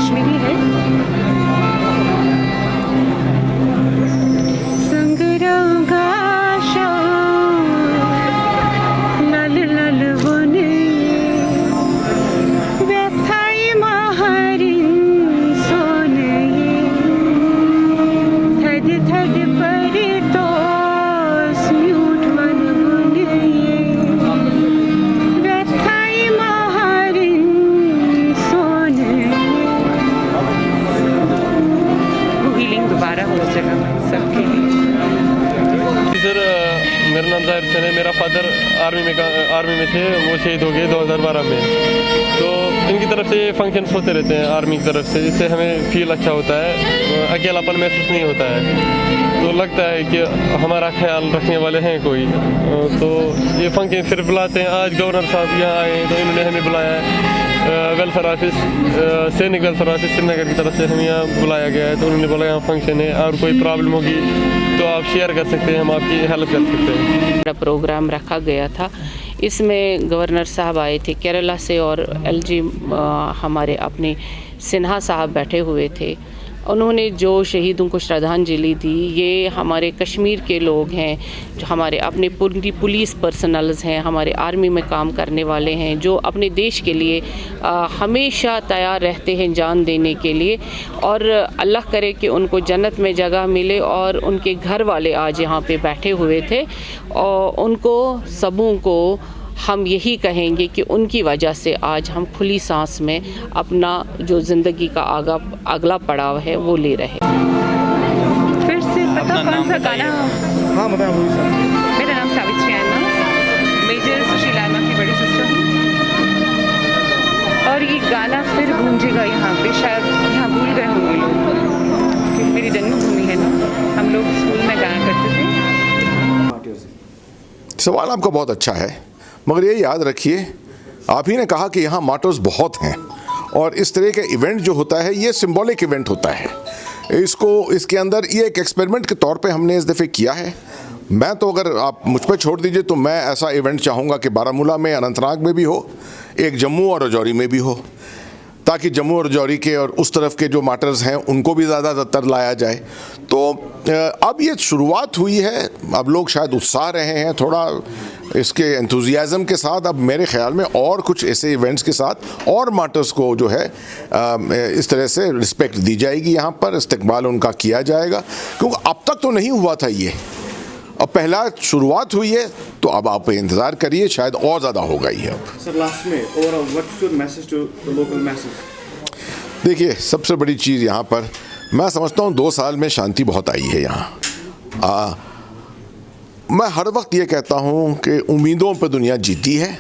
कश्मीरी है। सर मेरा नाम जाहिर हुसैन है। मेरा फादर आर्मी में थे, वो शहीद हो गए 2012 में। तो इनकी तरफ से ये फंक्शंस होते रहते हैं आर्मी की तरफ से, जिससे हमें फील अच्छा होता है, अकेलापन महसूस नहीं होता है। तो लगता है कि हमारा ख्याल रखने वाले हैं कोई। तो ये फंक्शन फिर बुलाते हैं। आज गवर्नर साहब यहाँ आए हैं तो इन्होंने हमें बुलाया है। वेलफेयर ऑफिस, सैनिक वेलफेयर ऑफिस श्रीनगर की तरफ से हमें यहाँ बुलाया गया है। तो उन्होंने बोला यहाँ फंक्शन है और कोई प्रॉब्लम होगी तो आप शेयर कर सकते हैं, हम आपकी हेल्प कर सकते हैं। बड़ा प्रोग्राम रखा गया था, इसमें गवर्नर साहब आए थे केरला से और एलजी हमारे अपने सिन्हा साहब बैठे हुए थे। उन्होंने जो शहीदों को श्रद्धांजलि दी, ये हमारे कश्मीर के लोग हैं, जो हमारे अपने पुलिस पर्सनल्स हैं, हमारे आर्मी में काम करने वाले हैं, जो अपने देश के लिए हमेशा तैयार रहते हैं जान देने के लिए। और अल्लाह करे कि उनको जन्नत में जगह मिले। और उनके घर वाले आज यहाँ पे बैठे हुए थे और उनको सबों को हम यही कहेंगे कि उनकी वजह से आज हम खुली सांस में अपना जो ज़िंदगी का अगला पड़ाव है वो ले रहे हैं। फिर से पता कौन सा गाना? हाँ बताएं। मेरा नाम सावित्री अन्ना, मेजर सुशीला अन्ना की बड़ी सिस्टर हूँ। और ये गाना फिर गूंजेगा यहाँ पे, शायद यहाँ भूल गए होंगे लोग कि मेरी जन्मभूमि है ना, हम लोग स्कूल में गाया करते थे। सवाल आपका बहुत अच्छा है, मगर ये याद रखिए, आप ही ने कहा कि यहाँ मार्टर्स बहुत हैं और इस तरह के इवेंट जो होता है ये सिंबॉलिक इवेंट होता है। इसके अंदर ये एक एक्सपेरिमेंट के तौर पे हमने इस दफ़े किया है। मैं तो अगर आप मुझ पर छोड़ दीजिए तो मैं ऐसा इवेंट चाहूँगा कि बारामूला में, अनंतनाग में भी हो, एक जम्मू और रजौरी में भी हो, ताकि जम्मू और रजौरी के और उस तरफ के जो मार्टर्स हैं उनको भी ज़्यादातर लाया जाए। तो अब ये शुरुआत हुई है, अब लोग शायद उत्साह रहे हैं थोड़ा इसके एंथुजियाज़म के साथ। अब मेरे ख्याल में और कुछ ऐसे इवेंट्स के साथ और मार्टर्स को जो है इस तरह से रिस्पेक्ट दी जाएगी, यहाँ पर इस्तकबाल उनका किया जाएगा, क्योंकि अब तक तो नहीं हुआ था ये, अब पहला शुरुआत हुई है। तो अब आप इंतज़ार करिए, शायद और ज़्यादा होगा ही अब। सर लास्ट में overall what's your message to the local message? देखिए, सबसे बड़ी चीज़ यहाँ पर मैं समझता हूँ 2 साल में शांति बहुत आई है यहाँ। मैं हर वक्त ये कहता हूँ कि उम्मीदों पर दुनिया जीती है।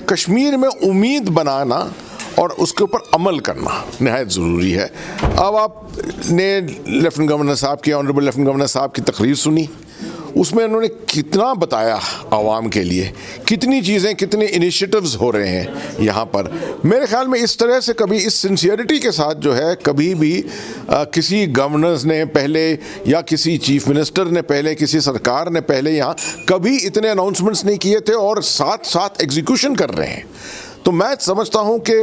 कश्मीर में उम्मीद बनाना और उसके ऊपर अमल करना नहायत ज़रूरी है। अब आपने लेफ्टिनेंट गवर्नर साहब की, ऑनरेबल लेफ्टिनेंट गवर्नर साहब की तकरीर सुनी, उसमें उन्होंने कितना बताया आवाम के लिए, कितनी चीज़ें, कितने इनिशिएटिव्स हो रहे हैं यहाँ पर। मेरे ख्याल में इस तरह से कभी इस सिंसियरिटी के साथ जो है कभी भी किसी गवर्नर्स ने पहले या किसी चीफ मिनिस्टर ने पहले, किसी सरकार ने पहले यहाँ कभी इतने अनाउंसमेंट्स नहीं किए थे और साथ साथ एग्जीक्यूशन कर रहे हैं। तो मैं समझता हूँ कि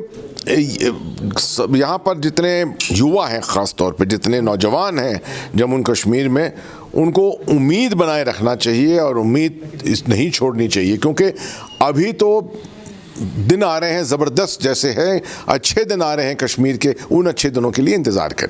यहाँ पर जितने युवा हैं, ख़ास तौर पे जितने नौजवान हैं जम्मू कश्मीर में, उनको उम्मीद बनाए रखना चाहिए और उम्मीद नहीं छोड़नी चाहिए, क्योंकि अभी तो दिन आ रहे हैं ज़बरदस्त, जैसे हैं अच्छे दिन आ रहे हैं कश्मीर के, उन अच्छे दिनों के लिए इंतज़ार करें।